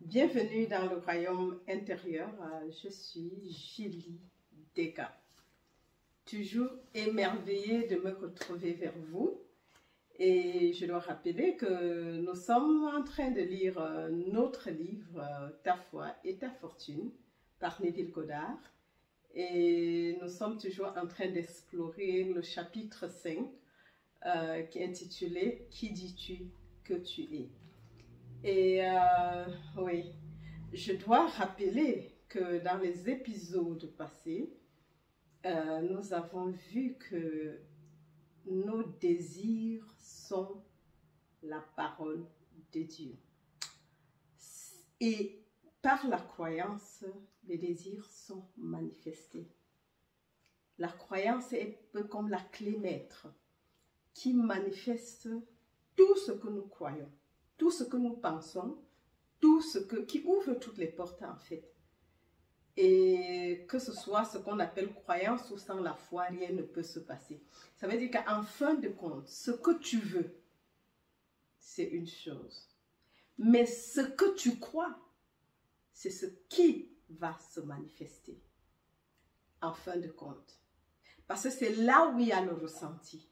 Bienvenue dans le royaume intérieur. Je suis Julie Dega. Toujours émerveillée de me retrouver vers vous. Et je dois rappeler que nous sommes en train de lire notre livre Ta foi et ta fortune par Neville Goddard. Et nous sommes toujours en train d'explorer le chapitre 5 qui est intitulé « Qui dis-tu que tu es ?» Et oui, je dois rappeler que dans les épisodes passés, nous avons vu que nos désirs sont la parole de Dieu. Et par la croyance, les désirs sont manifestés. La croyance est un peu comme la clé maître qui manifeste tout ce que nous croyons, tout ce que nous pensons, qui ouvre toutes les portes en fait. Et que ce soit ce qu'on appelle croyance ou sans la foi, rien ne peut se passer. Ça veut dire qu'en fin de compte, ce que tu veux, c'est une chose. Mais ce que tu crois, c'est ce qui va se manifester. En fin de compte. Parce que c'est là où il y a le ressenti.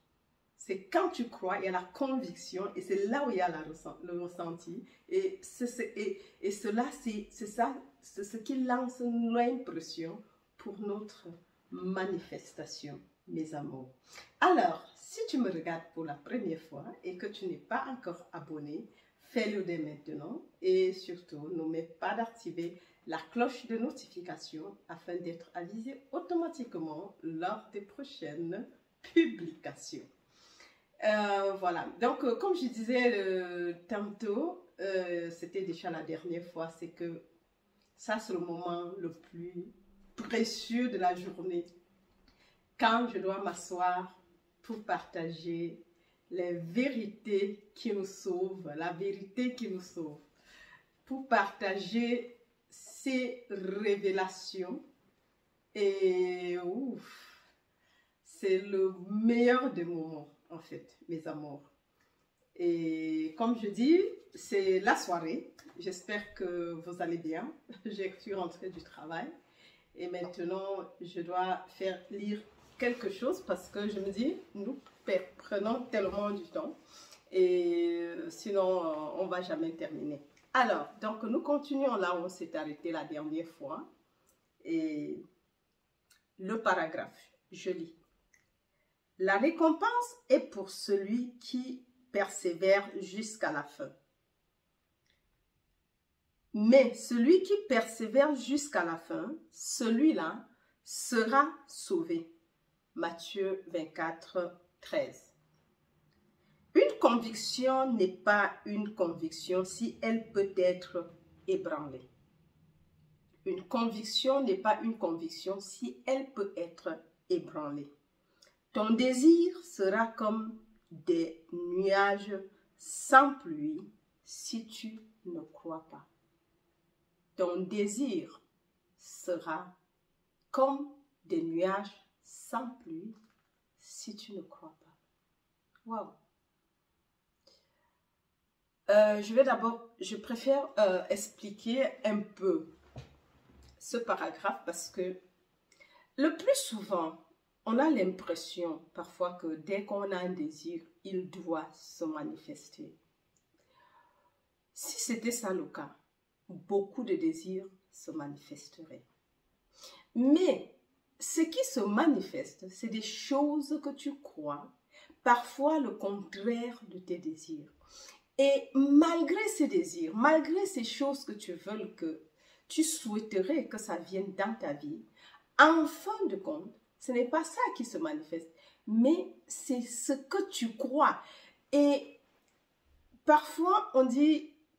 C'est quand tu crois, il y a la conviction et c'est là où il y a le ressenti. Et cela, c'est ce qui lance l'impression pour notre manifestation, mes amours. Alors, si tu me regardes pour la première fois et que tu n'es pas encore abonné, fais-le dès maintenant. Et surtout, n'oublie pas d'activer la cloche de notification afin d'être avisé automatiquement lors des prochaines publications. Voilà, donc comme je disais tantôt, c'était déjà la dernière fois, c'est que ça c'est le moment le plus précieux de la journée, quand je dois m'asseoir pour partager les vérités qui nous sauvent, la vérité qui nous sauve, pour partager ces révélations et ouf, c'est le meilleur des moments. En fait, mes amours. Et comme je dis, c'est la soirée. J'espère que vous allez bien. Je suis rentrée du travail. Et maintenant, je dois faire lire quelque chose parce que je me dis, nous prenons tellement du temps. Et sinon, on ne va jamais terminer. Alors, donc nous continuons là où on s'est arrêté la dernière fois. Et le paragraphe, je lis. La récompense est pour celui qui persévère jusqu'à la fin. Mais celui qui persévère jusqu'à la fin, celui-là sera sauvé. Matthieu 24, 13. Une conviction n'est pas une conviction si elle peut être ébranlée. Une conviction n'est pas une conviction si elle peut être ébranlée. Ton désir sera comme des nuages sans pluie si tu ne crois pas. Ton désir sera comme des nuages sans pluie si tu ne crois pas. Waouh! Je préfère expliquer un peu ce paragraphe parce que le plus souvent, on a l'impression parfois que dès qu'on a un désir, il doit se manifester. Si c'était ça le cas, beaucoup de désirs se manifesteraient. Mais ce qui se manifeste, c'est des choses que tu crois, parfois le contraire de tes désirs. Et malgré ces désirs, malgré ces choses que tu veux, que tu souhaiterais que ça vienne dans ta vie, en fin de compte, ce n'est pas ça qui se manifeste, mais c'est ce que tu crois. Et parfois, on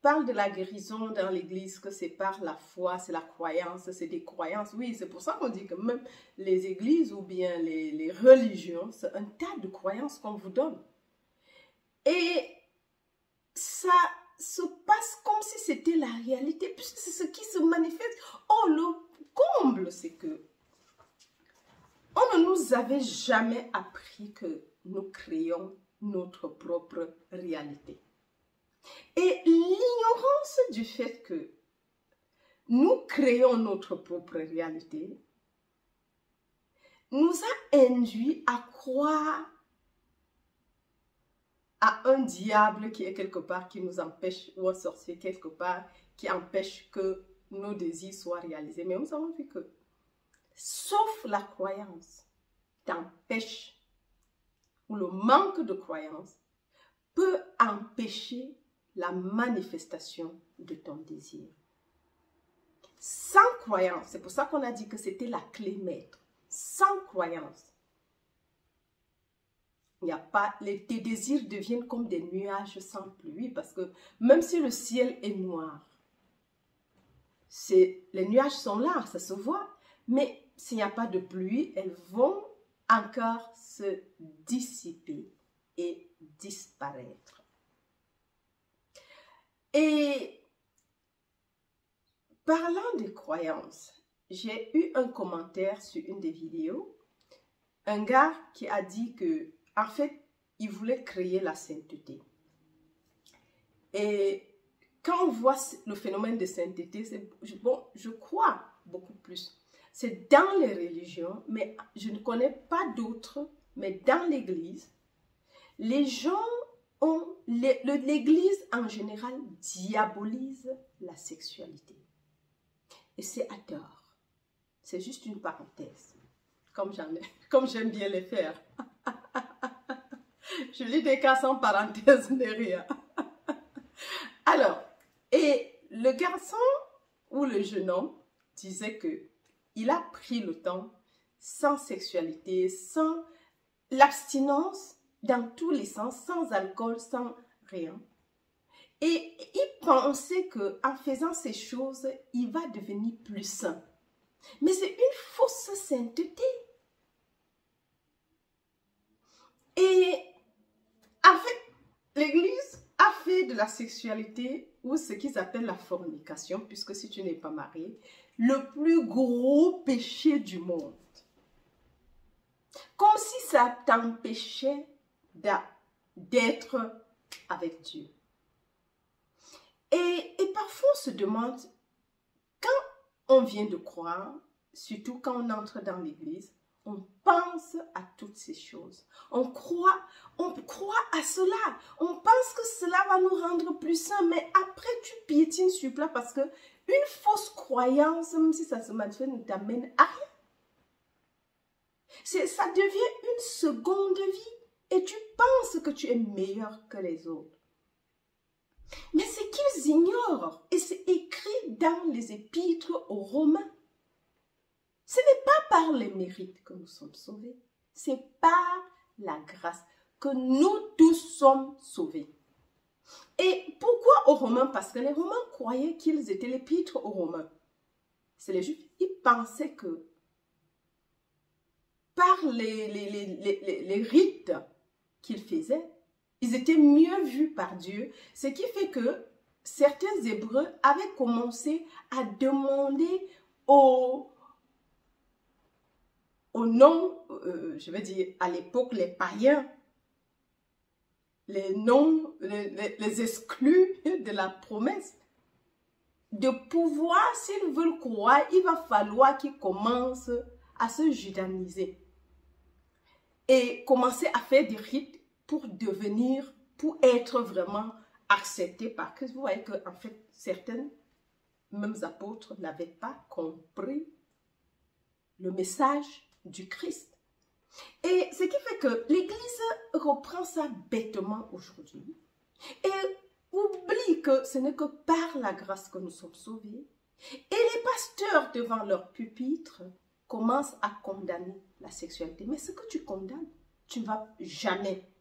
parle de la guérison dans l'église, que c'est par la foi, c'est la croyance, c'est des croyances. Oui, c'est pour ça qu'on dit que même les églises ou bien les religions, c'est un tas de croyances qu'on vous donne. Et ça se passe comme si c'était la réalité, puisque c'est ce qui se manifeste. Oh, le comble, c'est que on ne nous avait jamais appris que nous créons notre propre réalité. Et l'ignorance du fait que nous créons notre propre réalité, nous a induit à croire à un diable qui est quelque part, qui nous empêche, ou un sorcier quelque part, qui empêche que nos désirs soient réalisés. Mais nous avons vu que, sauf la croyance, t'empêche, ou le manque de croyance, peut empêcher la manifestation de ton désir. Sans croyance, c'est pour ça qu'on a dit que c'était la clé maître. Sans croyance, il n'y a pas, tes désirs deviennent comme des nuages sans pluie, parce que même si le ciel est noir, les nuages sont là, ça se voit, mais s'il n'y a pas de pluie, elles vont encore se dissiper et disparaître. Et parlant de croyances, j'ai eu un commentaire sur une des vidéos, un gars qui a dit que, en fait, il voulait créer la sainteté. Et quand on voit le phénomène de sainteté, bon, je crois beaucoup plus. C'est dans les religions, mais je ne connais pas d'autres, mais dans l'Église, les gens ont, l'Église en général diabolise la sexualité. Et c'est à tort. C'est juste une parenthèse, comme j'aime bien les faire. Je lis des cas sans parenthèse derrière. Alors, et le garçon ou le jeune homme disait que il a pris le temps sans sexualité, sans l'abstinence dans tous les sens, sans alcool, sans rien. Et il pensait qu'en faisant ces choses, il va devenir plus sain. Mais c'est une fausse sainteté. Et en fait, l'Église a fait de la sexualité, ou ce qu'ils appellent la fornication, puisque si tu n'es pas marié, le plus gros péché du monde. Comme si ça t'empêchait d'être avec Dieu. Et parfois on se demande, quand on vient de croire, surtout quand on entre dans l'église, on pense à toutes ces choses. On croit à cela. On pense que cela va nous rendre plus sains, mais après tu piétines sur plat parce que une fausse croyance, même si ça se manifeste, ne t'amène à rien. Ça devient une seconde vie et tu penses que tu es meilleur que les autres. Mais c'est qu'ils ignorent, et c'est écrit dans les épîtres aux Romains. Ce n'est pas par les mérites que nous sommes sauvés, c'est par la grâce que nous tous sommes sauvés. Et pourquoi aux Romains? Parce que les Romains croyaient qu'ils étaient l'épître aux Romains. C'est les Juifs, ils pensaient que par les rites qu'ils faisaient, ils étaient mieux vus par Dieu, ce qui fait que certains Hébreux avaient commencé à demander aux noms, je vais dire à l'époque les païens, les noms, les exclus de la promesse, de pouvoir, s'ils veulent croire, il va falloir qu'ils commencent à se judaniser et commencer à faire des rites pour être vraiment acceptés par Christ. Vous voyez qu'en fait, certains, mêmes apôtres, n'avaient pas compris le message du Christ. Et ce qui fait que l'Église reprend ça bêtement aujourd'hui et oublie que ce n'est que par la grâce que nous sommes sauvés. Et les pasteurs, devant leur pupitre, commencent à condamner la sexualité. Mais ce que tu condamnes, tu ne vas jamais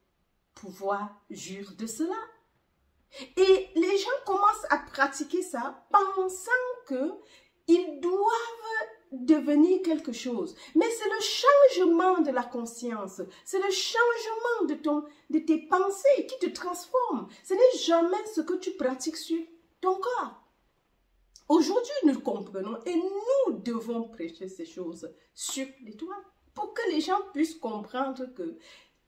pouvoir jurer de cela. Et les gens commencent à pratiquer ça pensant qu'ils doivent devenir quelque chose. Mais c'est le changement de la conscience, c'est le changement de tes pensées qui te transforme. Ce n'est jamais ce que tu pratiques sur ton corps. Aujourd'hui, nous comprenons et nous devons prêcher ces choses sur les toits pour que les gens puissent comprendre que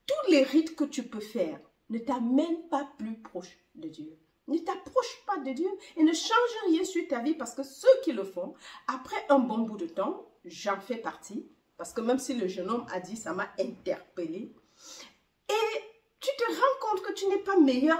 tous les rites que tu peux faire ne t'amènent pas plus proche de Dieu, Ne t'approche pas de Dieu et ne change rien sur ta vie parce que ceux qui le font, après un bon bout de temps, j'en fais partie, parce que même si le jeune homme a dit, ça m'a interpellé, et tu te rends compte que tu n'es pas meilleur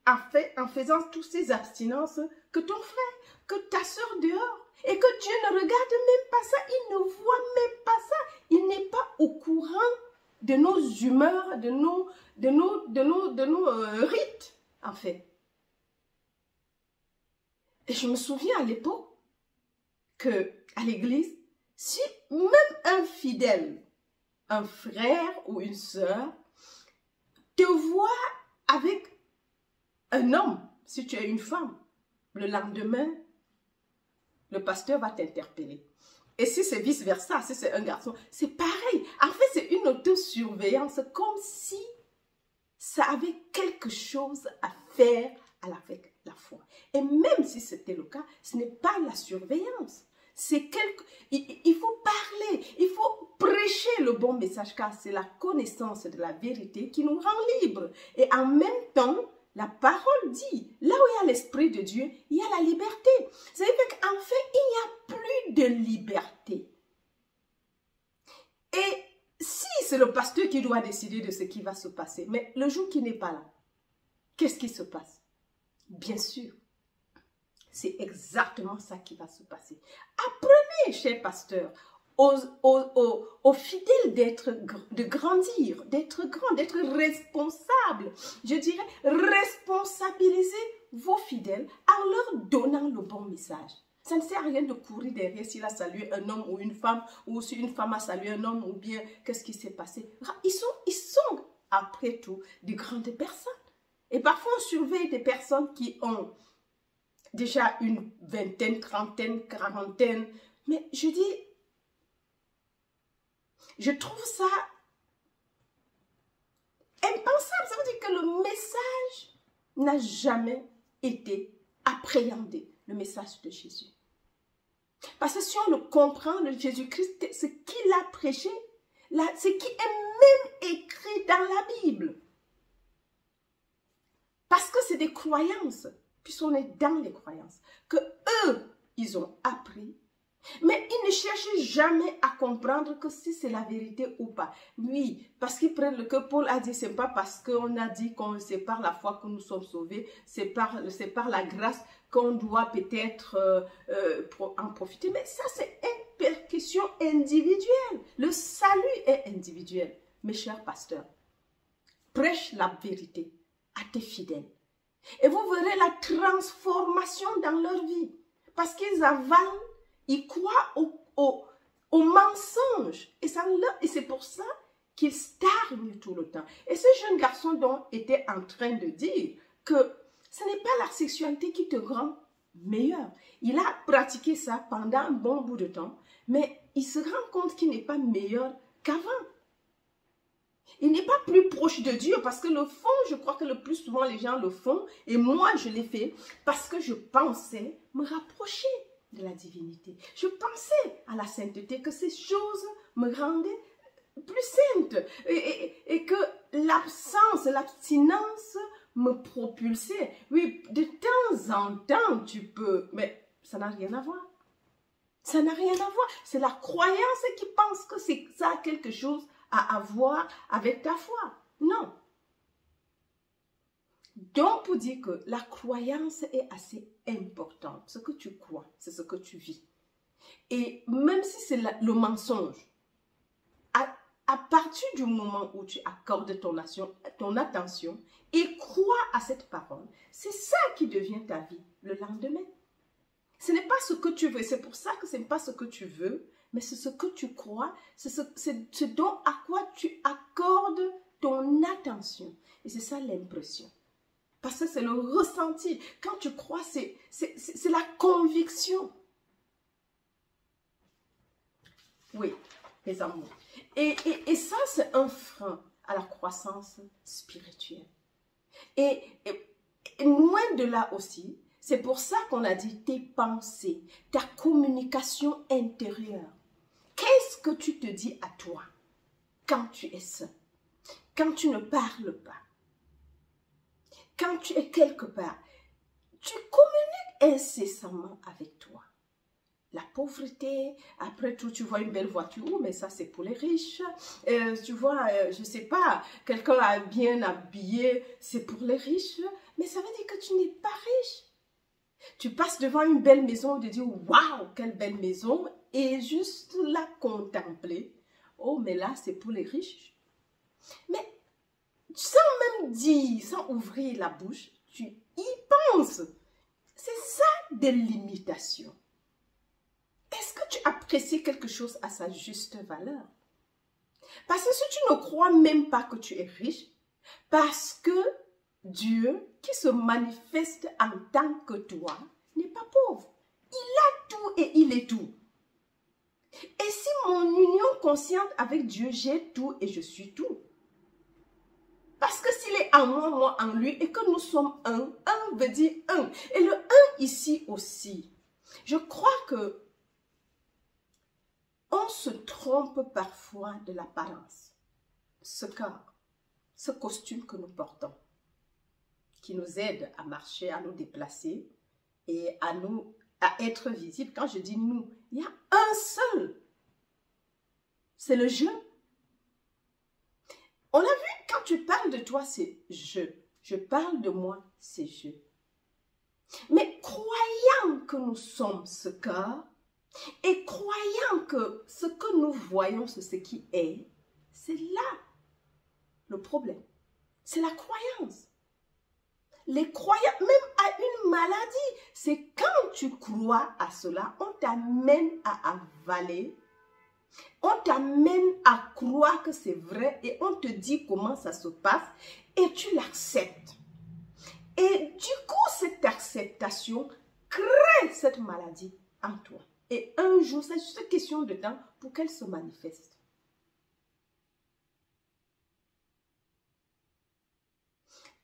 en faisant toutes ces abstinences que ton frère, que ta soeur dehors, et que Dieu ne regarde même pas ça, il ne voit même pas ça, il n'est pas au courant de nos humeurs, de nos rites, en fait. Et je me souviens à l'époque que à l'église, si même un fidèle, un frère ou une sœur, te voit avec un homme, si tu es une femme, le lendemain, le pasteur va t'interpeller. Et si c'est vice-versa, si c'est un garçon, c'est pareil. En fait, c'est une autosurveillance, comme si ça avait quelque chose à faire avec la foi. Et même si c'était le cas, ce n'est pas la surveillance. Il faut parler, il faut prêcher le bon message, car c'est la connaissance de la vérité qui nous rend libres. Et en même temps, la parole dit, là où il y a l'Esprit de Dieu, il y a la liberté. C'est-à-dire qu'en fait, il n'y a plus de liberté. Et si c'est le pasteur qui doit décider de ce qui va se passer, mais le jour qui n'est pas là, qu'est-ce qui se passe? Bien sûr, c'est exactement ça qui va se passer. Apprenez, chers pasteurs, aux fidèles de grandir, d'être grands, d'être responsables. Je dirais, responsabiliser vos fidèles en leur donnant le bon message. Ça ne sert à rien de courir derrière s'il a salué un homme ou une femme, ou si une femme a salué un homme, ou bien qu'est-ce qui s'est passé. Ils sont, après tout, des grandes personnes. Et parfois, on surveille des personnes qui ont déjà une vingtaine, trentaine, quarantaine. Mais je dis, je trouve ça impensable. Ça veut dire que le message n'a jamais été appréhendé, le message de Jésus. Parce que si on le comprend, le Jésus-Christ, ce qu'il a prêché, ce qui est même écrit dans la Bible. Parce que c'est des croyances, puisqu'on est dans les croyances, que eux, ils ont appris. Mais ils ne cherchent jamais à comprendre que si c'est la vérité ou pas. Oui, parce qu'ils prennent que Paul a dit, c'est pas parce qu'on a dit que c'est par la foi que nous sommes sauvés, c'est par la grâce qu'on doit peut-être en profiter. Mais ça, c'est une question individuelle. Le salut est individuel. Mes chers pasteurs, prêche la vérité à tes fidèles. Et vous verrez la transformation dans leur vie. Parce qu'ils avalent, ils croient au mensonge. Et c'est pour ça qu'ils stagnent tout le temps. Et ce jeune garçon donc était en train de dire que ce n'est pas la sexualité qui te rend meilleur. Il a pratiqué ça pendant un bon bout de temps, mais il se rend compte qu'il n'est pas meilleur qu'avant. Il n'est pas plus proche de Dieu parce que le fond, je crois que le plus souvent les gens le font, et moi je l'ai fait parce que je pensais me rapprocher de la divinité. Je pensais à la sainteté, que ces choses me rendaient plus sainte et que l'absence, l'abstinence me propulsait. Oui, de temps en temps tu peux, mais ça n'a rien à voir. Ça n'a rien à voir. C'est la croyance qui pense que ça a quelque chose à avoir avec ta foi. Non. Donc, pour dire que la croyance est assez importante. Ce que tu crois, c'est ce que tu vis. Et même si c'est le mensonge, à partir du moment où tu accordes ton attention et crois à cette parole, c'est ça qui devient ta vie le lendemain. Ce n'est pas ce que tu veux. C'est pour ça que ce n'est pas ce que tu veux, mais c'est ce que tu crois, c'est ce dont à quoi tu accordes ton attention. Et c'est ça l'impression. Parce que c'est le ressenti. Quand tu crois, c'est la conviction. Oui, les amours. Et ça, c'est un frein à la croissance spirituelle. Et loin de là aussi, c'est pour ça qu'on a dit tes pensées, ta communication intérieure. Qu'est-ce que tu te dis à toi quand tu es seul, quand tu ne parles pas, quand tu es quelque part? tu communiques incessamment avec toi. La pauvreté, après tout, tu vois une belle voiture, oh, mais ça c'est pour les riches. Tu vois, je ne sais pas, quelqu'un a bien habillé, c'est pour les riches. Mais ça veut dire que tu n'es pas riche. Tu passes devant une belle maison, tu dis, waouh, quelle belle maison, et juste la contempler. Oh, mais là, c'est pour les riches. Mais sans même dire, sans ouvrir la bouche, tu y penses. C'est ça des limitations. Est-ce que tu apprécies quelque chose à sa juste valeur? Parce que si tu ne crois même pas que tu es riche, parce que Dieu, qui se manifeste en tant que toi, n'est pas pauvre. Il a tout et il est tout. Et si mon union consciente avec Dieu, j'ai tout et je suis tout. Parce que s'il est en moi, moi en lui, et que nous sommes un, un veut dire un. Et le un ici aussi, je crois que on se trompe parfois de l'apparence. Ce corps, ce costume que nous portons, qui nous aide à marcher, à nous déplacer et à être visible. Quand je dis nous, il y a un seul. C'est le je. On a vu, quand tu parles de toi, c'est je. Je parle de moi, c'est je. Mais croyant que nous sommes ce corps, et croyant que ce que nous voyons, c'est ce qui est, c'est là le problème. C'est la croyance. Les croyants, même à une maladie, c'est quand tu crois à cela, on t'amène à avaler, on t'amène à croire que c'est vrai et on te dit comment ça se passe et tu l'acceptes. Et du coup, cette acceptation crée cette maladie en toi. Et un jour, c'est juste une question de temps pour qu'elle se manifeste.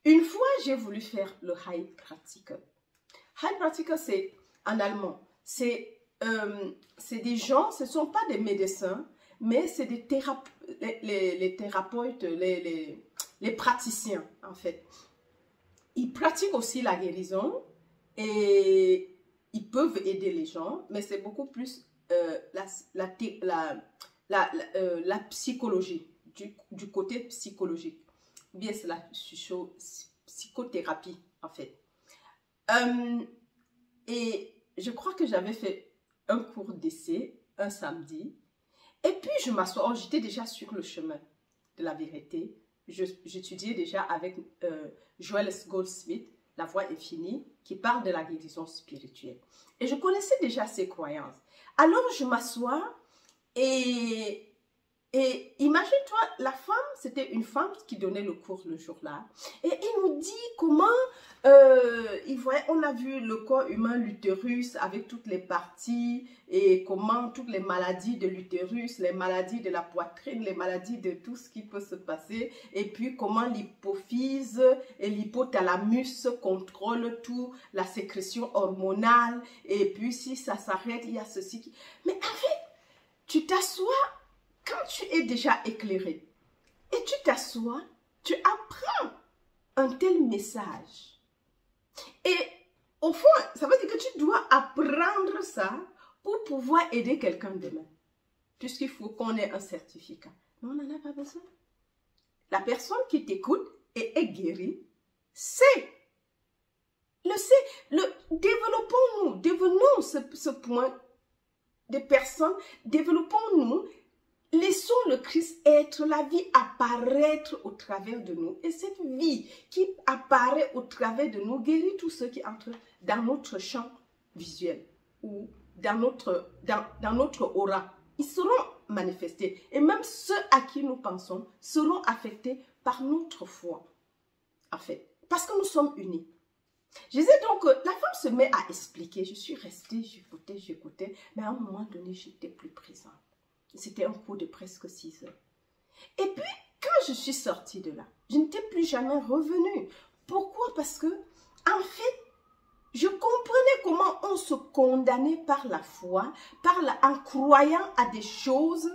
Une fois, j'ai voulu faire le Heilpraktiker. Heilpraktiker, c'est en allemand. C'est des gens, ce ne sont pas des médecins, mais c'est des les thérapeutes, les praticiens, en fait. Ils pratiquent aussi la guérison et ils peuvent aider les gens, mais c'est beaucoup plus la psychologie, du côté psychologique. Bien, c'est la psychothérapie, en fait. Et je crois que j'avais fait un cours d'essai un samedi. Et puis, je m'assois. Oh, j'étais déjà sur le chemin de la vérité. J'étudiais déjà avec Joel Goldsmith, La Voix Infinie, qui parle de la guérison spirituelle. Et je connaissais déjà ses croyances. Alors, je m'assois et imagine-toi, la femme, c'était une femme qui donnait le cours le jour-là. Et il nous dit comment, on a vu le corps humain, l'utérus, avec toutes les parties, et comment toutes les maladies de l'utérus, les maladies de la poitrine, les maladies de tout ce qui peut se passer, et puis comment l'hypophyse et l'hypothalamus contrôlent tout, la sécrétion hormonale, et puis si ça s'arrête, il y a ceci qui... Mais avec, tu t'assois... Quand tu es déjà éclairé et tu t'assois, tu apprends un tel message. Et au fond, ça veut dire que tu dois apprendre ça pour pouvoir aider quelqu'un demain. Puisqu'il faut qu'on ait un certificat. Mais on n'en a pas besoin. La personne qui t'écoute et est guérie, sait. Développons-nous, devenons ce point de personnes, développons-nous. Laissons le Christ être, la vie apparaître au travers de nous. Et cette vie qui apparaît au travers de nous guérit tous ceux qui entrent dans notre champ visuel ou dans notre aura. Ils seront manifestés. Et même ceux à qui nous pensons seront affectés par notre foi. En fait, parce que nous sommes unis. Je disais donc, la femme se met à expliquer. Je suis restée, j'écoutais, mais à un moment donné, j'étais plus présente. C'était un cours de presque 6 heures. Et puis, quand je suis sortie de là, je n'étais plus jamais revenue. Pourquoi? Parce que, en fait, je comprenais comment on se condamnait par la foi, en croyant à des choses.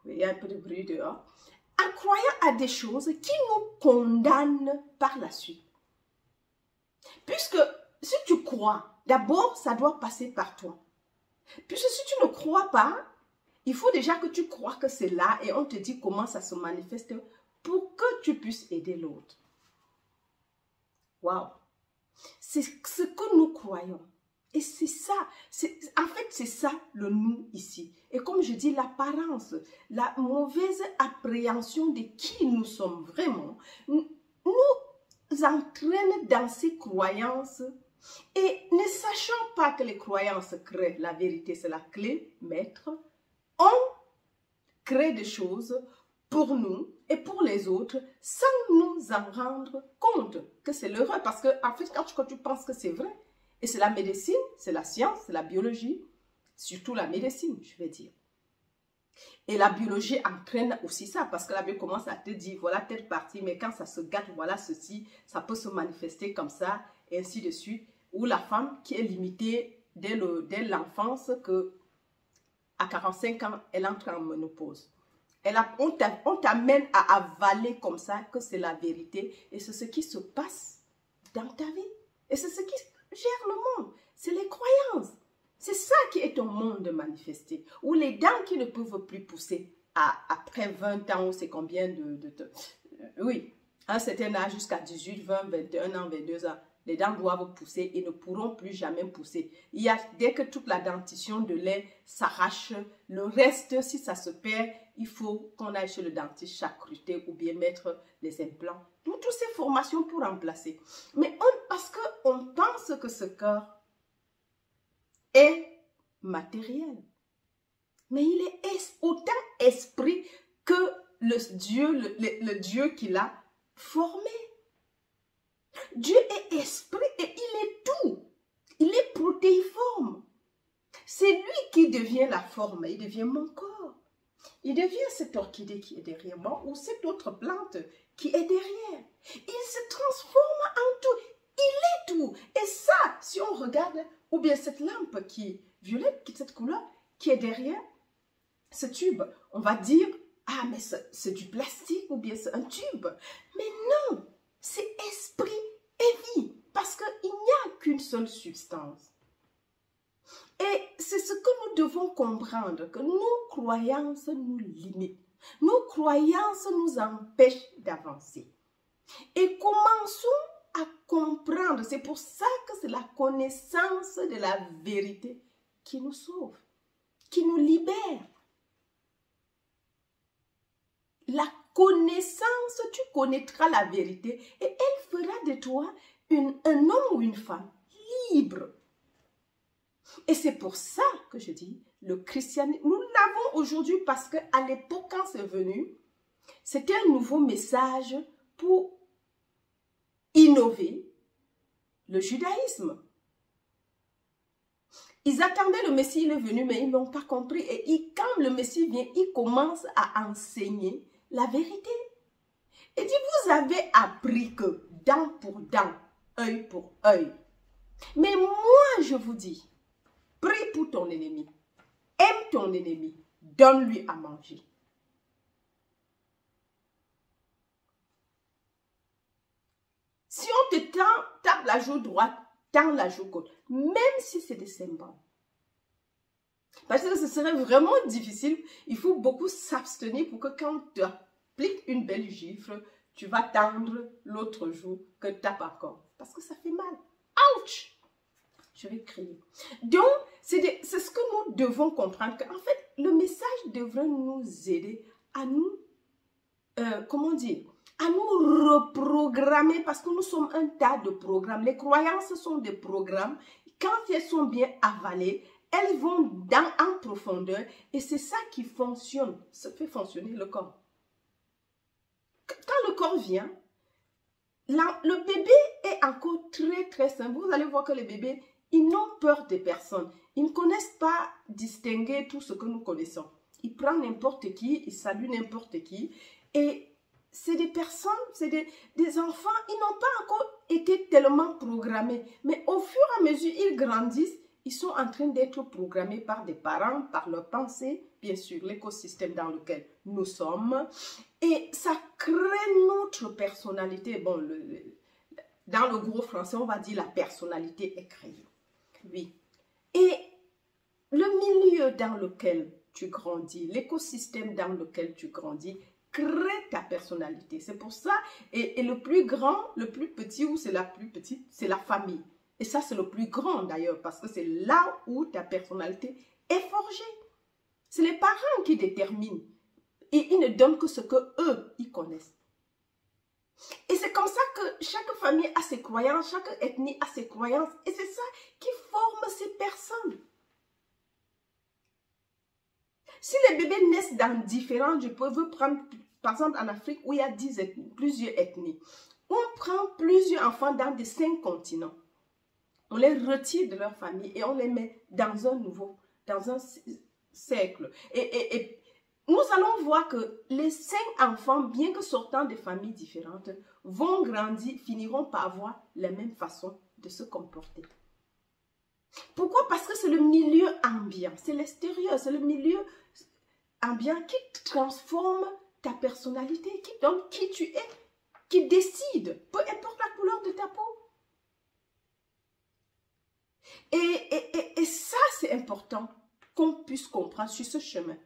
Il y a un peu de bruit dehors. En croyant à des choses qui nous condamnent par la suite. Puisque si tu crois, d'abord, ça doit passer par toi. Puisque si tu ne crois pas, il faut déjà que tu crois que c'est là et on te dit comment ça se manifeste pour que tu puisses aider l'autre. Waouh! C'est ce que nous croyons. Et c'est ça, en fait c'est ça le nous ici. Et comme je dis, l'apparence, la mauvaise appréhension de qui nous sommes vraiment, nous entraîne dans ces croyances et ne sachant pas que les croyances créent la vérité, c'est la clé maître, on crée des choses pour nous et pour les autres sans nous en rendre compte que c'est l'erreur. Parce que en fait, quand tu penses que c'est vrai, et c'est la médecine, c'est la science, c'est la biologie, surtout la médecine, je vais dire. Et la biologie entraîne aussi ça, parce que la bio commence à te dire, voilà telle partie, mais quand ça se gâte, voilà ceci, ça peut se manifester comme ça, et ainsi de suite. Ou la femme qui est limitée dès l'enfance, qu'à 45 ans, elle entre en ménopause. On t'amène à avaler comme ça que c'est la vérité, et c'est ce qui se passe dans ta vie. Et c'est ce qui gère le monde, c'est les croyances. C'est ça qui est ton monde manifesté. Ou les dents qui ne peuvent plus pousser après 20 ans, ou c'est combien oui, à un certain âge, jusqu'à 18, 20, 21 ans, 22 ans, les dents doivent pousser et ne pourront plus jamais pousser. Dès que toute la dentition de lait s'arrache, le reste, si ça se perd, il faut qu'on aille chez le dentiste charcuter ou bien mettre les implants. Toutes ces formations pour remplacer. Mais parce qu'on pense que ce corps est matériel. Mais il est autant esprit que le Dieu qu'il a formé. Dieu est esprit et il est tout. Il est protéiforme. C'est lui qui devient la forme. Il devient mon corps. Il devient cette orchidée qui est derrière moi ou cette autre plante qui est derrière. Il se transforme en tout. Il est tout. Et ça, si on regarde, ou bien cette lampe qui est violette, cette couleur qui est derrière ce tube, on va dire, ah mais c'est du plastique ou bien c'est un tube. Mais non, c'est esprit et vie. Parce qu'il n'y a qu'une seule substance. Et c'est ce que nous devons comprendre, que nos croyances nous limitent. Nos croyances nous empêchent d'avancer. Et commençons à comprendre. C'est pour ça que c'est la connaissance de la vérité qui nous sauve, qui nous libère. La connaissance, tu connaîtras la vérité et elle fera de toi un homme ou une femme libre. Et c'est pour ça que je dis, le christianisme, nous l'avons aujourd'hui parce qu'à l'époque, quand c'est venu, c'était un nouveau message pour innover le judaïsme. Ils attendaient le Messie, il est venu, mais ils n'ont pas compris. Et quand le Messie vient, il commence à enseigner la vérité. Et dit, vous avez appris que dent pour dent, œil pour œil. Mais moi, je vous dis, prie pour ton ennemi, aime ton ennemi, donne-lui à manger. Si on te tape la joue droite, tends la joue gauche, même si c'est des symboles. Parce que ce serait vraiment difficile, il faut beaucoup s'abstenir pour que quand on t'applique une belle gifle, tu vas tendre l'autre joue que tu tapes encore. Parce que ça fait mal. Ouch! Je vais crier. Donc, c'est ce que nous devons comprendre. En fait, le message devrait nous aider à nous, comment dire, à nous reprogrammer parce que nous sommes un tas de programmes. Les croyances sont des programmes. Quand elles sont bien avalées, elles vont en profondeur et c'est ça qui fonctionne, ça fait fonctionner le corps. Quand le corps vient, le bébé est encore très très simple. Vous allez voir que les bébés, ils n'ont peur des personnes. Ils ne connaissent pas distinguer tout ce que nous connaissons. Ils prennent n'importe qui, ils saluent n'importe qui. Et c'est des personnes, c'est des enfants, ils n'ont pas encore été tellement programmés. Mais au fur et à mesure, ils grandissent, ils sont en train d'être programmés par des parents, par leurs pensées, bien sûr, l'écosystème dans lequel nous sommes. Et ça crée notre personnalité. Bon, dans le gros français, on va dire la personnalité est créée. Oui. Et le milieu dans lequel tu grandis, l'écosystème dans lequel tu grandis, crée ta personnalité. C'est pour ça, et le plus grand, le plus petit ou c'est la plus petite, c'est la famille. Et ça, c'est le plus grand d'ailleurs, parce que c'est là où ta personnalité est forgée. C'est les parents qui déterminent. Et ils ne donnent que ce qu'eux, ils connaissent. Et c'est comme ça que chaque famille a ses croyances, chaque ethnie a ses croyances. Et c'est ça qui forme ces personnes. Si les bébés naissent dans différents, je peux prendre, par exemple, en Afrique, où il y a plusieurs ethnies. On prend plusieurs enfants dans des 5 continents. On les retire de leur famille et on les met dans un nouveau, dans un cercle. Et nous allons voir que les 5 enfants, bien que sortant de familles différentes, vont grandir, finiront par avoir la même façon de se comporter. Pourquoi? Parce que c'est le milieu ambiant, c'est l'extérieur, c'est le milieu ambiant qui transforme ta personnalité, qui donne qui tu es, qui décide, peu importe la couleur de ta peau. Et ça, c'est important qu'on puisse comprendre sur ce chemin.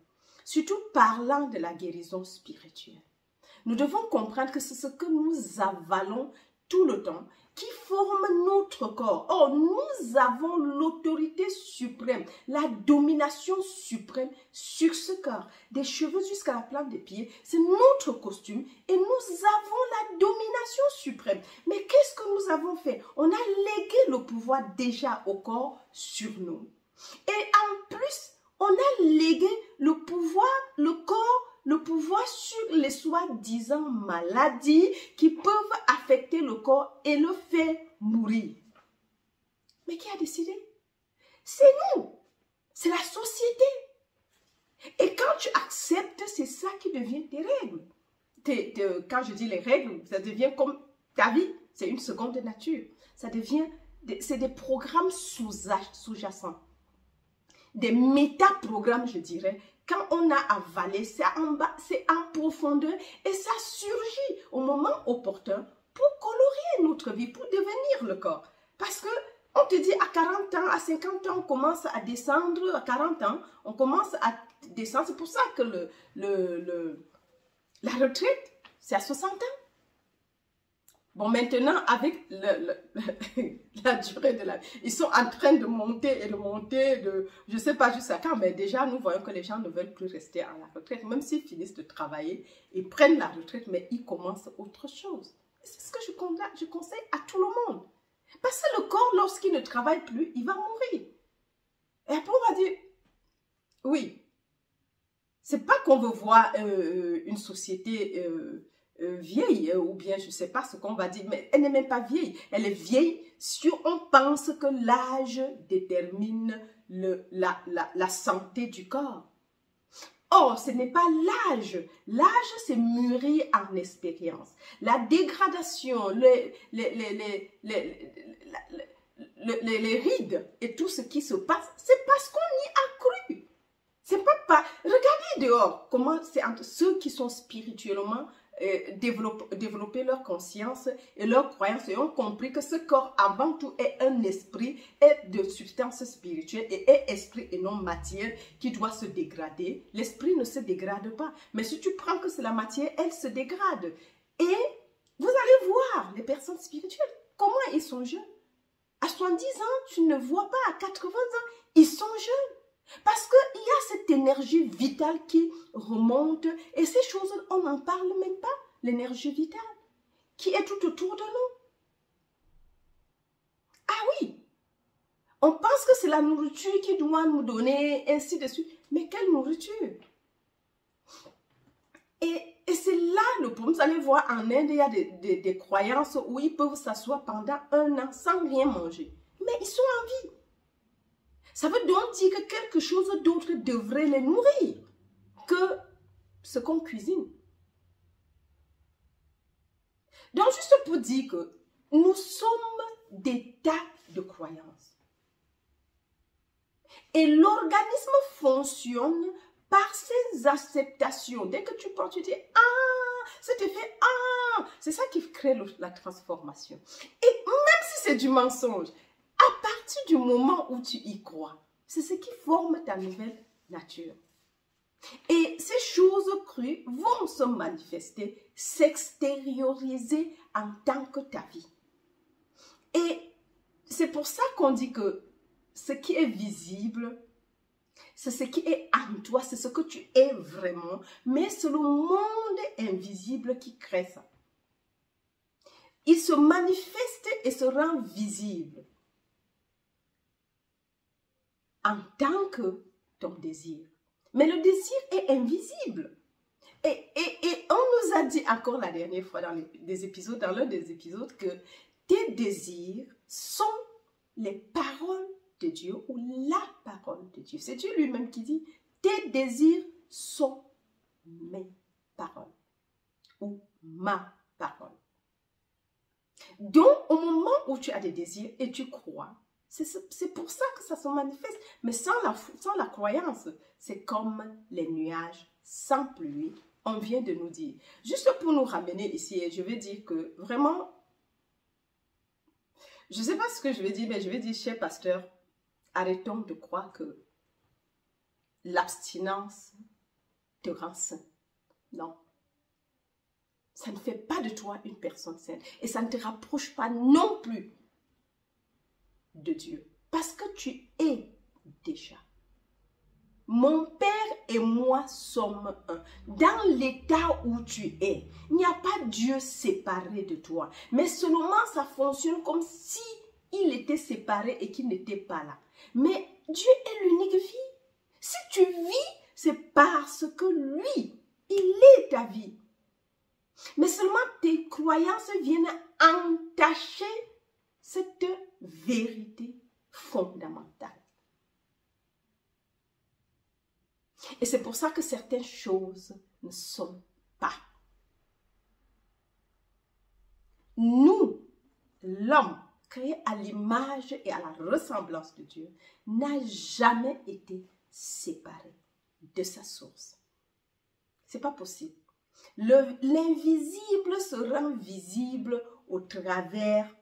Surtout parlant de la guérison spirituelle. Nous devons comprendre que c'est ce que nous avalons tout le temps qui forme notre corps. Or, nous avons l'autorité suprême, la domination suprême sur ce corps. Des cheveux jusqu'à la plante des pieds, c'est notre costume et nous avons la domination suprême. Mais qu'est-ce que nous avons fait? On a légué le pouvoir déjà au corps sur nous. Et en plus, on a légué le pouvoir sur les soi-disant maladies qui peuvent affecter le corps et le faire mourir. Mais qui a décidé? C'est nous. C'est la société. Et quand tu acceptes, c'est ça qui devient tes règles. Quand je dis les règles, ça devient comme ta vie. C'est une seconde nature. Ça devient, c'est des programmes sous-jacents. Des métaprogrammes, je dirais. Quand on a avalé, c'est en bas, c'est en profondeur et ça surgit au moment opportun pour colorer notre vie, pour devenir le corps. Parce que on te dit à 40 ans, à 50 ans, on commence à descendre, à 40 ans, on commence à descendre. C'est pour ça que la retraite, c'est à 60 ans. Bon, maintenant, avec la durée de la vie, ils sont en train de monter et de monter, je ne sais pas jusqu'à quand, mais déjà, nous voyons que les gens ne veulent plus rester à la retraite. Même s'ils finissent de travailler, ils prennent la retraite, mais ils commencent autre chose. C'est ce que je conseille à tout le monde. Parce que le corps, lorsqu'il ne travaille plus, il va mourir. Et après, on va dire, oui, c'est pas qu'on veut voir une société vieille, ou bien je ne sais pas ce qu'on va dire, mais elle n'est même pas vieille. Elle est vieille si on pense que l'âge détermine la santé du corps. Or, ce n'est pas l'âge. L'âge, c'est mûrir en expérience. La dégradation, les rides et tout ce qui se passe, c'est parce qu'on y a cru. C'est pas... Regardez dehors comment c'est entre ceux qui sont spirituellement développer leur conscience et leur croyance et ont compris que ce corps avant tout est un esprit, est de substance spirituelle et est esprit et non matière qui doit se dégrader. L'esprit ne se dégrade pas, mais si tu prends que c'est la matière, elle se dégrade. Et vous allez voir les personnes spirituelles, comment ils sont jeunes. À 70 ans, tu ne vois pas, à 80 ans, ils sont jeunes. Parce qu'il y a cette énergie vitale qui remonte et ces choses, on n'en parle même pas, l'énergie vitale qui est tout autour de nous. Ah oui, on pense que c'est la nourriture qui doit nous donner, ainsi de suite. Mais quelle nourriture? Et c'est là le problème. Vous allez voir, en Inde, il y a des croyances où ils peuvent s'asseoir pendant 1 an sans rien manger. Mais ils sont en vie. Ça veut donc dire que quelque chose d'autre devrait les nourrir que ce qu'on cuisine. Donc, juste pour dire que nous sommes des tas de croyances. Et l'organisme fonctionne par ces acceptations. Dès que tu penses, tu dis, ah, cet effet, c'est ça qui crée la transformation. Et même si c'est du mensonge, à partir du moment où tu y crois, c'est ce qui forme ta nouvelle nature. Et ces choses crues vont se manifester, s'extérioriser en tant que ta vie. Et c'est pour ça qu'on dit que ce qui est visible, c'est ce qui est en toi, c'est ce que tu es vraiment, mais c'est le monde invisible qui crée ça. Il se manifeste et se rend visible en tant que ton désir. Mais le désir est invisible. Et on nous a dit encore la dernière fois dans l'un des épisodes que tes désirs sont les paroles de Dieu ou la parole de Dieu. C'est Dieu lui-même qui dit, tes désirs sont mes paroles ou ma parole. Donc, au moment où tu as des désirs et tu crois, c'est pour ça que ça se manifeste. Mais sans la croyance, c'est comme les nuages sans pluie. On vient de nous dire. Juste pour nous ramener ici, je vais dire que vraiment, je ne sais pas ce que je vais dire, mais je vais dire, cher pasteur, arrêtons de croire que l'abstinence te rend saint. Non. Ça ne fait pas de toi une personne sainte. Et ça ne te rapproche pas non plus de Dieu. Parce que tu es déjà. Mon Père et moi sommes un. Dans l'état où tu es, il n'y a pas Dieu séparé de toi. Mais seulement ça fonctionne comme si il était séparé et qu'il n'était pas là. Mais Dieu est l'unique vie. Si tu vis, c'est parce que lui, il est ta vie. Mais seulement tes croyances viennent entacher cette vérité fondamentale. Et c'est pour ça que certaines choses ne sont pas. Nous, l'homme, créé à l'image et à la ressemblance de Dieu, n'a jamais été séparé de sa source. C'est pas possible. L'invisible se rend visible au travers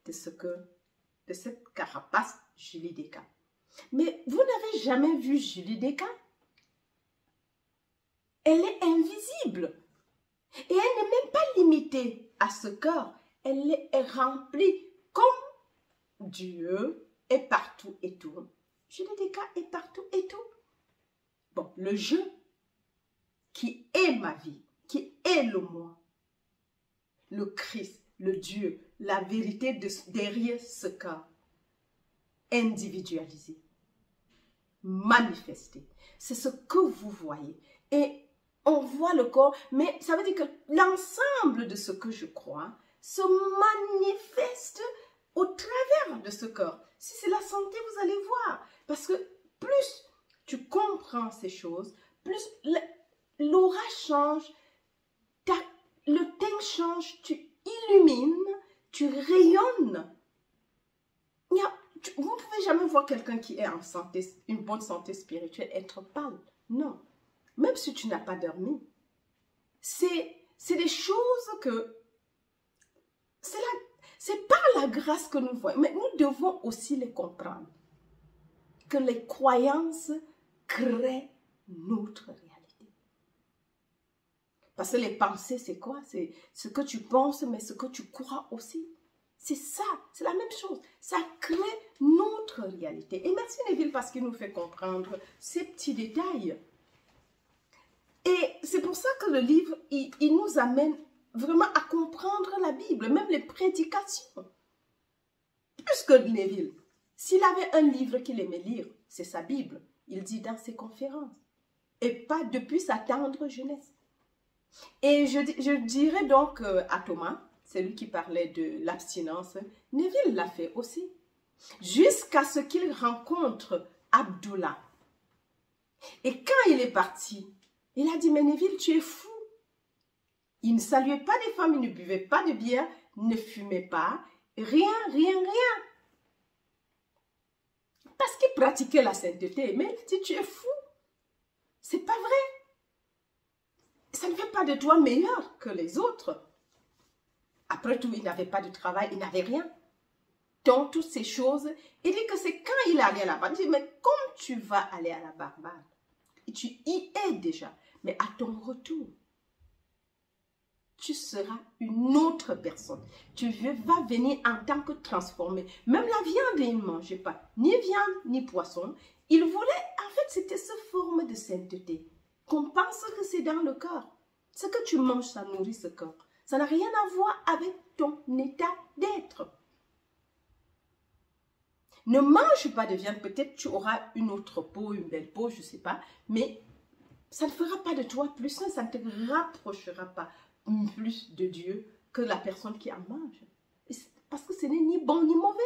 de cette carapace Julie Descamps. Mais vous n'avez jamais vu Julie Descamps? Elle est invisible. Et elle n'est même pas limitée à ce corps. Elle est remplie comme Dieu est partout et tout. Julie Descamps est partout et tout. Bon, le jeu qui est ma vie, qui est le moi, le Christ, le Dieu, la vérité derrière ce corps, individualisé, manifesté. C'est ce que vous voyez. Et on voit le corps, mais ça veut dire que l'ensemble de ce que je crois se manifeste au travers de ce corps. Si c'est la santé, vous allez voir. Parce que plus tu comprends ces choses, plus l'aura change, le teint change, tu illumines, tu rayonnes. Vous ne pouvez jamais voir quelqu'un qui est en santé, une bonne santé spirituelle, être pâle. Non. Même si tu n'as pas dormi. C'est des choses que... C'est par la grâce que nous voyons. Mais nous devons aussi les comprendre. Que les croyances créent notre réalité. Parce que les pensées, c'est quoi? C'est ce que tu penses, mais ce que tu crois aussi. C'est ça, c'est la même chose. Ça crée notre réalité. Et merci Neville parce qu'il nous fait comprendre ces petits détails. Et c'est pour ça que le livre, il nous amène vraiment à comprendre la Bible, même les prédications. Plus que Neville. S'il avait un livre qu'il aimait lire, c'est sa Bible. Il dit dans ses conférences. Et pas depuis sa tendre jeunesse. Et je dirais donc à Thomas, c'est lui qui parlait de l'abstinence, Neville l'a fait aussi. Jusqu'à ce qu'il rencontre Abdullah. Et quand il est parti, il a dit, mais Neville, tu es fou. Il ne saluait pas des femmes, il ne buvait pas de bière, ne fumait pas, rien. Parce qu'il pratiquait la sainteté. Mais il dit, tu es fou. C'est pas vrai. ça ne fait pas de toi meilleur que les autres. Après tout, il n'avait pas de travail, il n'avait rien. Donc, toutes ces choses, il dit que c'est quand il allait à la Barbade. Il dit, mais comme tu vas aller à la Barbade, tu y es déjà, mais à ton retour, tu seras une autre personne. Tu vas venir en tant que transformé. Même la viande, il ne mangeait pas. Ni viande, ni poisson. Il voulait, en fait, c'était cette forme de sainteté. Qu'on pense que c'est dans le corps. Ce que tu manges, ça nourrit ce corps. Ça n'a rien à voir avec ton état d'être. Ne mange pas de viande. Peut-être tu auras une autre peau, une belle peau, je ne sais pas. Mais ça ne fera pas de toi plus sain. Ça ne te rapprochera pas plus de Dieu que la personne qui en mange. Parce que ce n'est ni bon ni mauvais.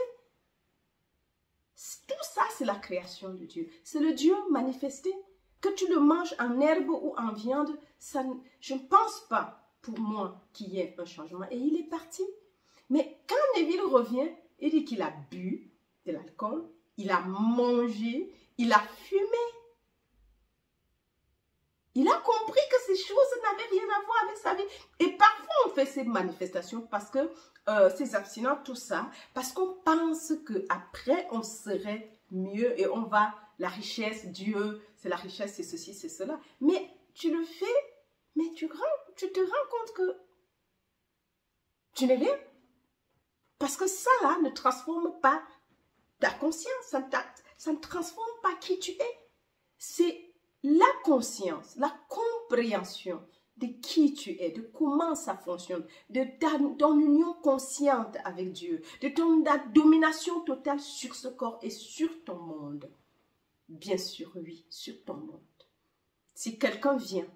Tout ça, c'est la création de Dieu. C'est le Dieu manifesté. Que tu le manges en herbe ou en viande, ça, je ne pense pas pour moi qu'il y ait un changement. Et il est parti. Mais quand Neville revient, il dit qu'il a bu de l'alcool, il a mangé, il a fumé. Il a compris que ces choses n'avaient rien à voir avec sa vie. Et parfois, on fait ces manifestations parce que, ces abstinences, tout ça, parce qu'on pense qu'après, on serait mieux et on va, la richesse, Dieu, c'est la richesse, c'est ceci, c'est cela. Mais tu le fais, mais tu te rends compte que tu n'es rien. Parce que ça, là, ne transforme pas ta conscience, ça ne transforme pas qui tu es. C'est la conscience, la compréhension de qui tu es, de comment ça fonctionne, de ton union consciente avec Dieu, de ta domination totale sur ce corps et sur ton monde. Bien sûr, oui, sur ton monde. Si quelqu'un vient,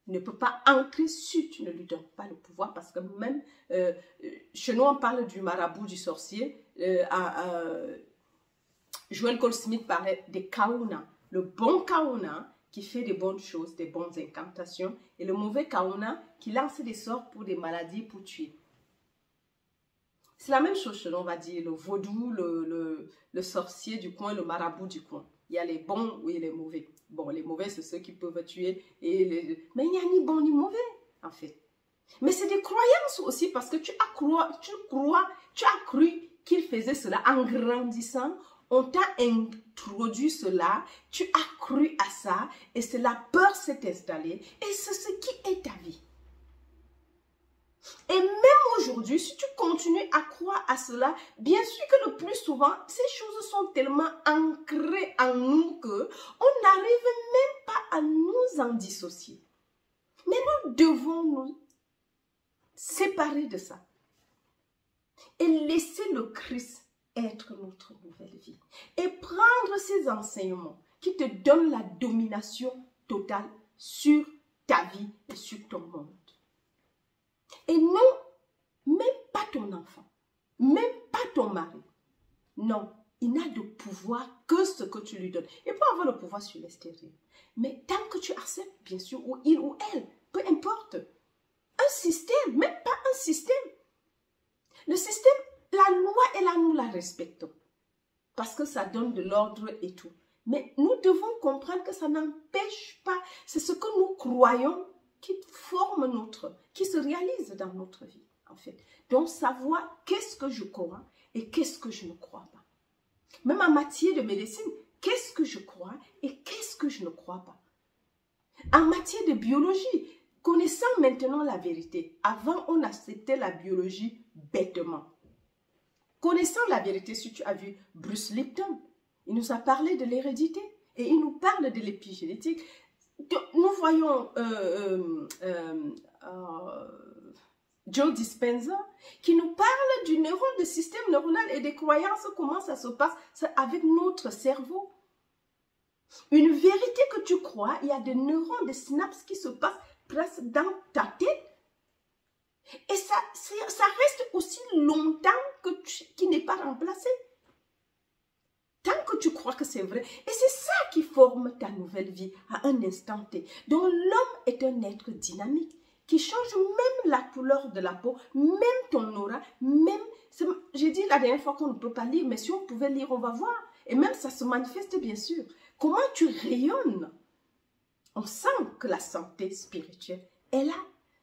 il ne peut pas entrer si tu ne lui donnes pas le pouvoir, parce que même, chez nous, on parle du marabout, du sorcier. Joel Goldsmith parlait des kauna. Le bon kauna qui fait des bonnes choses, des bonnes incantations, et le mauvais kauna qui lance des sorts pour des maladies, pour tuer. C'est la même chose chez nous, on va dire, le vaudou, le sorcier du coin, le marabout du coin. Il y a les bons et les mauvais. Bon, les mauvais, c'est ceux qui peuvent tuer. Mais il n'y a ni bon ni mauvais, en fait. Mais c'est des croyances aussi, parce que tu as cru qu'il faisait cela en grandissant. On t'a introduit cela, tu as cru à ça, et c'est la peur s'est installée, et c'est ce qui est ta vie. Et même aujourd'hui, si tu continues à croire à cela, bien sûr que le plus souvent, ces choses sont tellement ancrées en nous que on n'arrive même pas à nous en dissocier. Mais nous devons nous séparer de ça et laisser le Christ être notre nouvelle vie et prendre ces enseignements qui te donnent la domination totale sur ta vie et sur ton monde. Et non, même pas ton enfant, même pas ton mari. Non, il n'a de pouvoir que ce que tu lui donnes. Il peut avoir le pouvoir sur l'extérieur. Mais tant que tu acceptes, bien sûr, ou il ou elle, peu importe, un système, même pas un système. Le système, la loi est là, nous la respectons. Parce que ça donne de l'ordre et tout. Mais nous devons comprendre que ça n'empêche pas. C'est ce que nous croyons qui forme qui se réalise dans notre vie, en fait. Donc, savoir qu'est-ce que je crois et qu'est-ce que je ne crois pas. Même en matière de médecine, qu'est-ce que je crois et qu'est-ce que je ne crois pas. En matière de biologie, connaissant maintenant la vérité, avant on acceptait la biologie bêtement. Connaissant la vérité, si tu as vu Bruce Lipton, il nous a parlé de l'hérédité et il nous parle de l'épigénétique. Nous voyons Joe Dispenza qui nous parle du neurone, du système neuronal et des croyances, comment ça se passe avec notre cerveau. Une vérité que tu crois, il y a des neurones, des synapses qui se passent presque dans ta tête. Et ça reste aussi longtemps qu'il n'est pas remplacé. Tant que tu crois que c'est vrai. Et c'est ça qui forme ta nouvelle vie à un instant T. Donc l'homme est un être dynamique qui change même la couleur de la peau, même ton aura, même... J'ai dit la dernière fois qu'on ne peut pas lire, mais si on pouvait lire, on va voir. Et même ça se manifeste bien sûr. Comment tu rayonnes on sent que la santé spirituelle est là.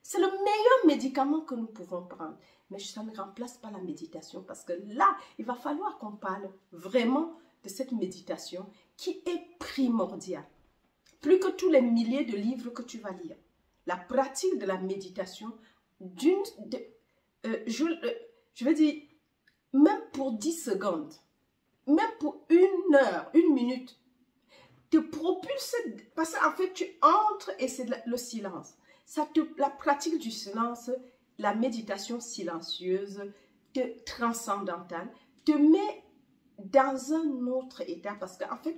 C'est le meilleur médicament que nous pouvons prendre. Mais ça ne remplace pas la méditation parce que là, il va falloir qu'on parle vraiment de cette méditation qui est primordiale. Plus que tous les milliers de livres que tu vas lire. La pratique de la méditation, je veux dire, même pour 10 secondes, même pour 1 heure, 1 minute, te propulse, parce qu'en fait, tu entres et c'est le silence. La pratique du silence, la méditation silencieuse, transcendantale, te met dans un autre état parce qu'en fait,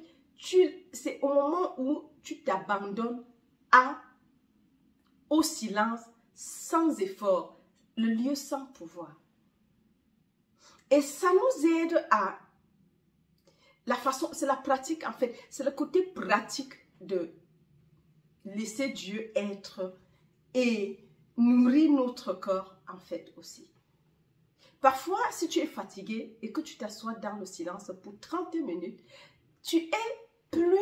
c'est au moment où tu t'abandonnes au silence, sans effort, le lieu sans pouvoir. Et ça nous aide à la façon, c'est la pratique en fait, c'est le côté pratique de laisser Dieu être et nourrir notre corps en fait aussi. Parfois, si tu es fatigué et que tu t'assois dans le silence pour 30 minutes, tu es plus,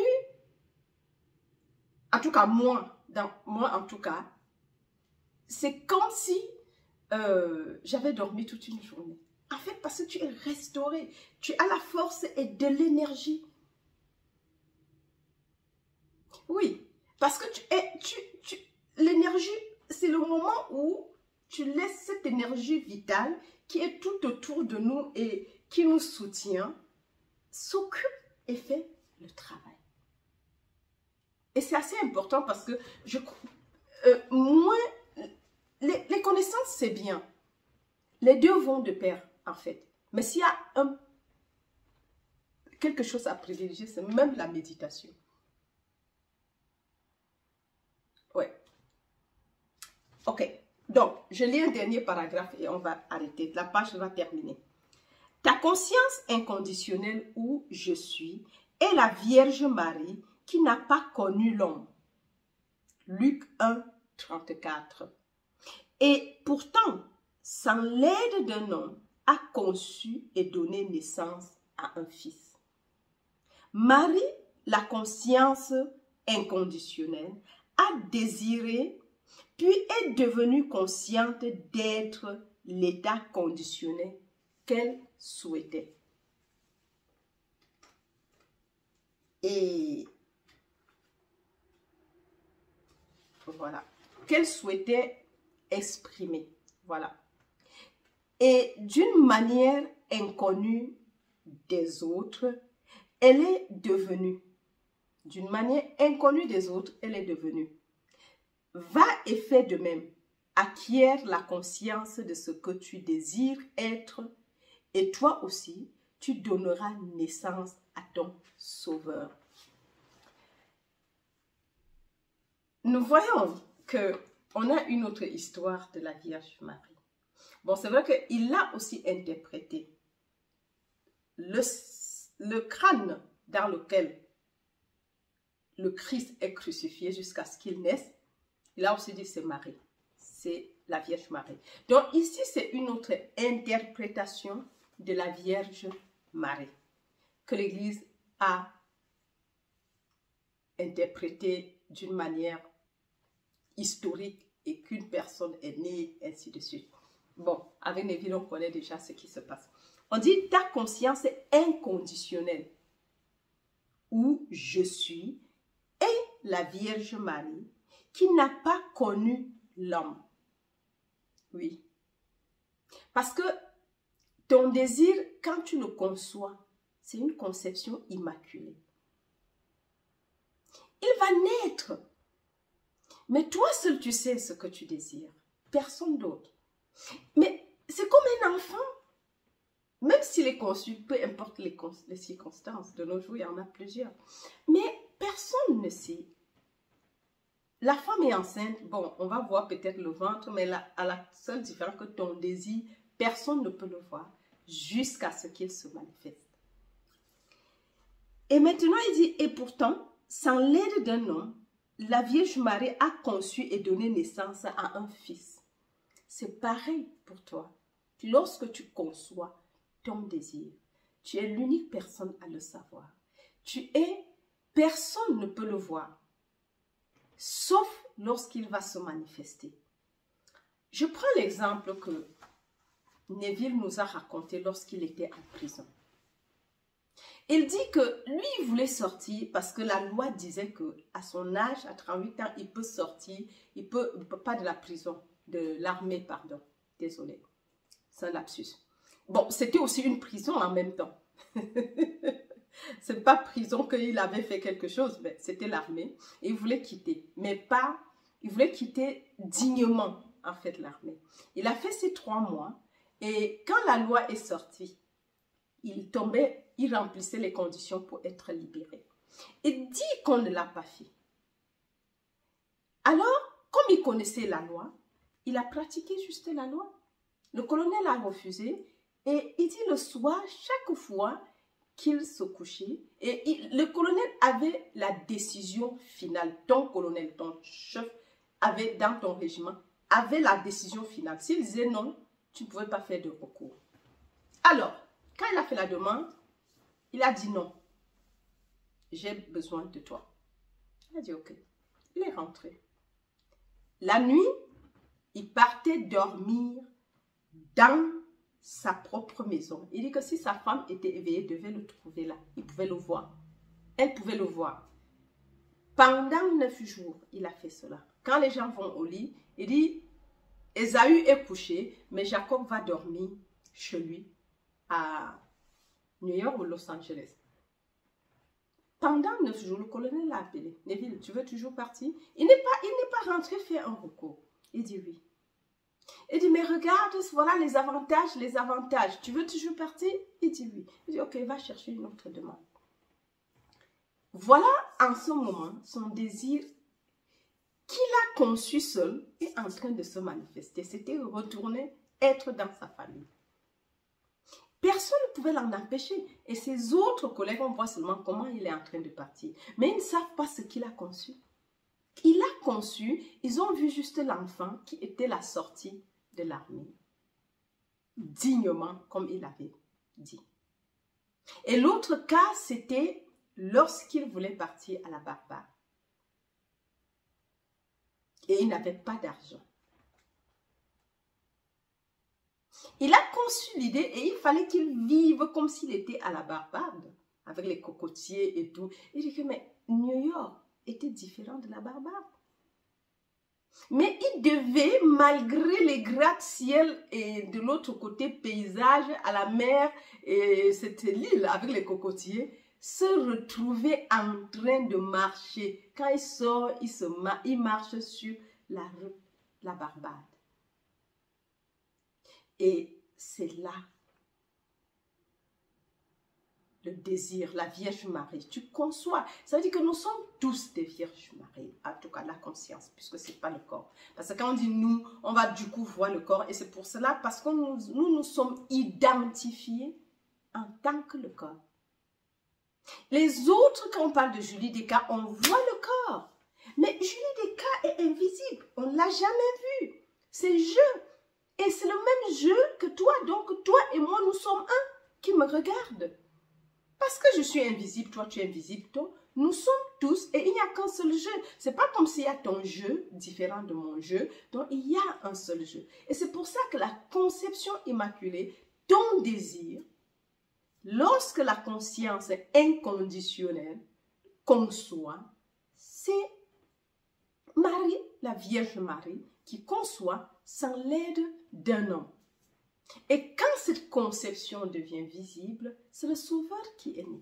en tout cas moi en tout cas, c'est comme si j'avais dormi toute une journée. En fait, parce que tu es restauré, tu as la force et de l'énergie. Oui, parce que l'énergie, c'est le moment où tu laisses cette énergie vitale qui est tout autour de nous et qui nous soutient, s'occupe et fait le travail. Et c'est assez important parce que les connaissances, c'est bien. Les deux vont de pair, en fait. Mais s'il y a quelque chose à privilégier, c'est même la méditation. Ouais. Ok. Donc, je lis un dernier paragraphe et on va arrêter. La page va terminer. Ta conscience inconditionnelle où je suis est la Vierge Marie qui n'a pas connu l'homme. Luc 1, 34. Et pourtant, sans l'aide d'un homme, a conçu et donné naissance à un fils. Marie, la conscience inconditionnelle, a désiré, puis est devenue consciente d'être l'état conditionnel qu'elle souhaitait. Et voilà, qu'elle souhaitait exprimer. Voilà. Et d'une manière inconnue des autres, elle est devenue. D'une manière inconnue des autres, elle est devenue. Va et fais de même. Acquiert la conscience de ce que tu désires être et toi aussi, tu donneras naissance à ton Sauveur. Nous voyons qu'on a une autre histoire de la Vierge Marie. Bon, c'est vrai qu'il l'a aussi interprété. Le crâne dans lequel le Christ est crucifié jusqu'à ce qu'il naisse, il a aussi dit c'est Marie, c'est la Vierge Marie. Donc ici, c'est une autre interprétation de la Vierge Marie que l'Église a interprétée d'une manière historique et qu'une personne est née, ainsi de suite. Bon, avec Neville, on connaît déjà ce qui se passe. On dit ta conscience est inconditionnelle où je suis et la Vierge Marie qui n'a pas connu l'homme. Oui. Parce que ton désir, quand tu le conçois, c'est une conception immaculée. Il va naître. Mais toi seul, tu sais ce que tu désires. Personne d'autre. Mais c'est comme un enfant. Même s'il est conçu, peu importe les circonstances, de nos jours, il y en a plusieurs. Mais personne ne sait. La femme est enceinte, bon, on va voir peut-être le ventre, mais à la seule différence que ton désir, personne ne peut le voir jusqu'à ce qu'il se manifeste. Et maintenant, il dit, et pourtant, sans l'aide d'un homme, la Vierge Marie a conçu et donné naissance à un fils. C'est pareil pour toi. Lorsque tu conçois ton désir, tu es l'unique personne à le savoir. Personne ne peut le voir. sauf lorsqu'il va se manifester. Je prends l'exemple que Neville nous a raconté lorsqu'il était en prison. Il dit que lui, il voulait sortir parce que la loi disait qu'à son âge, à 38 ans, il peut sortir, il peut pas de la prison, de l'armée, pardon. Désolé, c'est un lapsus. Bon, c'était aussi une prison en même temps. C'est pas prison qu'il avait fait quelque chose, mais c'était l'armée. Et il voulait quitter, mais pas, il voulait quitter dignement, en fait, l'armée. Il a fait ces 3 mois et quand la loi est sortie, il tombait, il remplissait les conditions pour être libéré. Et dit qu'on ne l'a pas fait. Alors, comme il connaissait la loi, il a pratiqué juste la loi. Le colonel a refusé et il dit le soir, chaque fois qu'il se couchait, et le colonel avait la décision finale. Ton colonel, ton chef, avait dans ton régiment, avait la décision finale. S'il disait non, tu ne pouvais pas faire de recours. Alors, quand il a fait la demande, il a dit non. J'ai besoin de toi. Il a dit ok. Il est rentré. La nuit, il partait dormir dans sa propre maison. Il dit que si sa femme était éveillée, elle devait le trouver là. Il pouvait le voir. Elle pouvait le voir. Pendant 9 jours, il a fait cela. Quand les gens vont au lit, il dit, Ésaü est couché, mais Jacob va dormir chez lui à New York ou Los Angeles. Pendant 9 jours, le colonel l'a appelé. Neville, tu veux toujours partir? Il n'est pas rentré faire un recours. Il dit oui. Il dit, mais regarde, voilà les avantages, les avantages. Tu veux toujours partir? Il dit oui. Il dit, ok, va chercher une autre demande. Voilà, en ce moment, son désir qu'il a conçu seul est en train de se manifester. C'était retourner, être dans sa famille. Personne ne pouvait l'en empêcher. Et ses autres collègues, on voit seulement comment il est en train de partir. Mais ils ne savent pas ce qu'il a conçu. Il a conçu, ils ont vu juste l'enfant qui était la sortie de l'armée. Dignement, comme il avait dit. Et l'autre cas, c'était lorsqu'il voulait partir à la Barbade. Et il n'avait pas d'argent. Il a conçu l'idée et il fallait qu'il vive comme s'il était à la Barbade, avec les cocotiers et tout. Il dit que mais New York était différent de la Barbade. Mais il devait, malgré les gratte-ciel et de l'autre côté, paysage à la mer, et c'était l'île avec les cocotiers, se retrouver en train de marcher. Quand il sort, il marche sur la rue, la Barbade. Et c'est là le désir, la Vierge Marie. Tu conçois. Ça veut dire que nous sommes tous des Vierges Marie. En tout cas, la conscience, puisque ce n'est pas le corps. Parce que quand on dit nous, on va du coup voir le corps. Et c'est pour cela, parce que nous sommes identifiés en tant que le corps. Les autres, quand on parle de Julie Descas, on voit le corps. Mais Julie Descas est invisible. On ne l'a jamais vu. C'est je. Et c'est le même jeu que toi. Donc, toi et moi, nous sommes un qui me regarde. Parce que je suis invisible, toi tu es invisible, toi, nous sommes tous et il n'y a qu'un seul jeu. Ce n'est pas comme s'il y a ton jeu différent de mon jeu, donc il y a un seul jeu. Et c'est pour ça que la conception immaculée, ton désir, lorsque la conscience est inconditionnelle, conçoit, c'est Marie, la Vierge Marie, qui conçoit sans l'aide d'un homme. Et quand cette conception devient visible, c'est le Sauveur qui est né.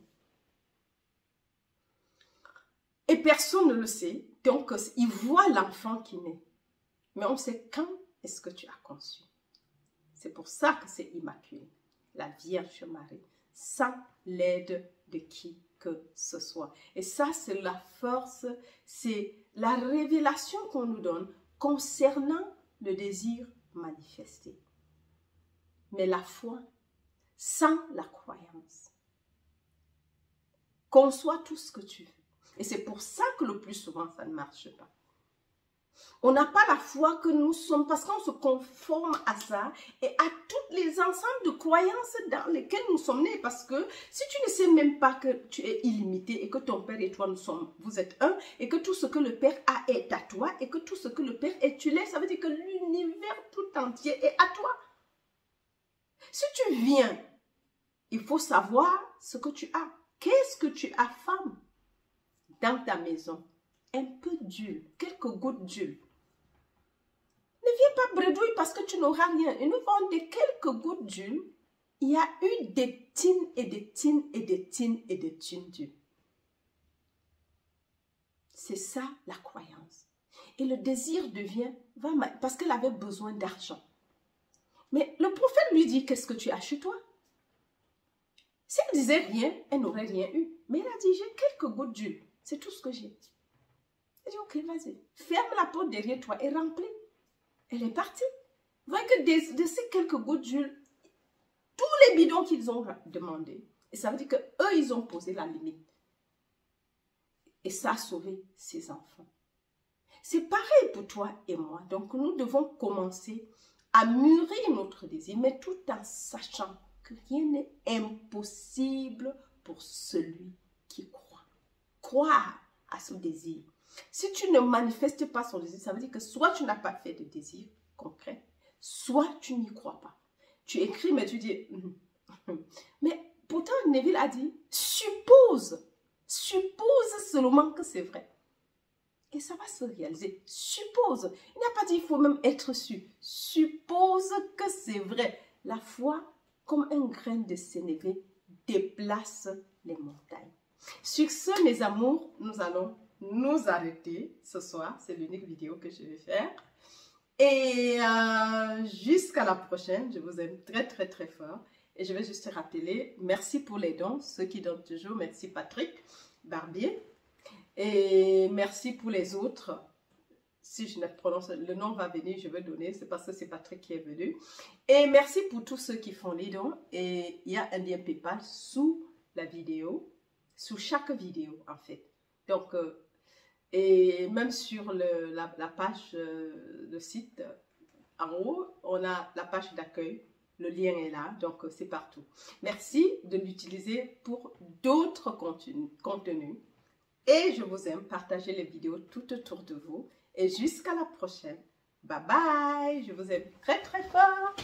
Et personne ne le sait, donc il voit l'enfant qui naît. Mais on sait quand est-ce que tu as conçu. C'est pour ça que c'est immaculé, la Vierge Marie, sans l'aide de qui que ce soit. Et ça, c'est la force, c'est la révélation qu'on nous donne concernant le désir manifesté. Mais la foi, sans la croyance, conçoit tout ce que tu veux. Et c'est pour ça que le plus souvent, ça ne marche pas. On n'a pas la foi que nous sommes parce qu'on se conforme à ça et à tous les ensembles de croyances dans lesquelles nous sommes nés. Parce que si tu ne sais même pas que tu es illimité et que ton Père et toi, vous êtes un, et que tout ce que le Père a est à toi, et que tout ce que le Père est, tu l'es, ça veut dire que l'univers tout entier est à toi. Si tu viens, il faut savoir ce que tu as. Qu'est-ce que tu as, femme, dans ta maison? Un peu d'huile, quelques gouttes d'huile. Ne viens pas bredouille parce que tu n'auras rien. Et nous vendons quelques gouttes d'huile. Il y a eu des tines et des tines et des tines et des tines d'huile. C'est ça la croyance. Et le désir devient, parce qu'elle avait besoin d'argent. Mais le prophète lui dit, qu'est-ce que tu as chez toi? Si elle disait rien, elle n'aurait rien eu. Mais elle a dit, j'ai quelques gouttes d'huile. C'est tout ce que j'ai. Elle dit, ok, vas-y. Ferme la porte derrière toi et remplis. Elle est partie. Vous voyez que de ces quelques gouttes d'huile, tous les bidons qu'ils ont demandé, et ça veut dire qu'eux, ils ont posé la limite. Et ça a sauvé ses enfants. C'est pareil pour toi et moi. Donc, nous devons commencer à mûrir notre désir, mais tout en sachant que rien n'est impossible pour celui qui croit. Croire à ce désir. Si tu ne manifestes pas son désir, ça veut dire que soit tu n'as pas fait de désir concret, soit tu n'y crois pas. Tu écris, mais tu dis... Mais pourtant, Neville a dit, suppose seulement que c'est vrai. Et ça va se réaliser. Suppose. Il n'a pas dit, il faut même être sûr. Suppose que c'est vrai. La foi, comme un grain de sénévé, déplace les montagnes. Sur ce, mes amours, nous allons nous arrêter ce soir. C'est l'unique vidéo que je vais faire. Et jusqu'à la prochaine, je vous aime très, très, très fort. Et je vais juste te rappeler, merci pour les dons, ceux qui donnent toujours. Merci Patrick Barbier. Et merci pour les autres. Si je ne prononce, le nom va venir, je vais donner. C'est parce que c'est Patrick qui est venu. Et merci pour tous ceux qui font les dons. Et il y a un lien PayPal sous la vidéo, sous chaque vidéo en fait. Donc, et même sur la page, le site, en haut, on a la page d'accueil. Le lien est là, donc c'est partout. Merci de l'utiliser pour d'autres contenus. Et je vous aime, partagez les vidéos tout autour de vous. Et jusqu'à la prochaine. Bye bye, je vous aime très très fort.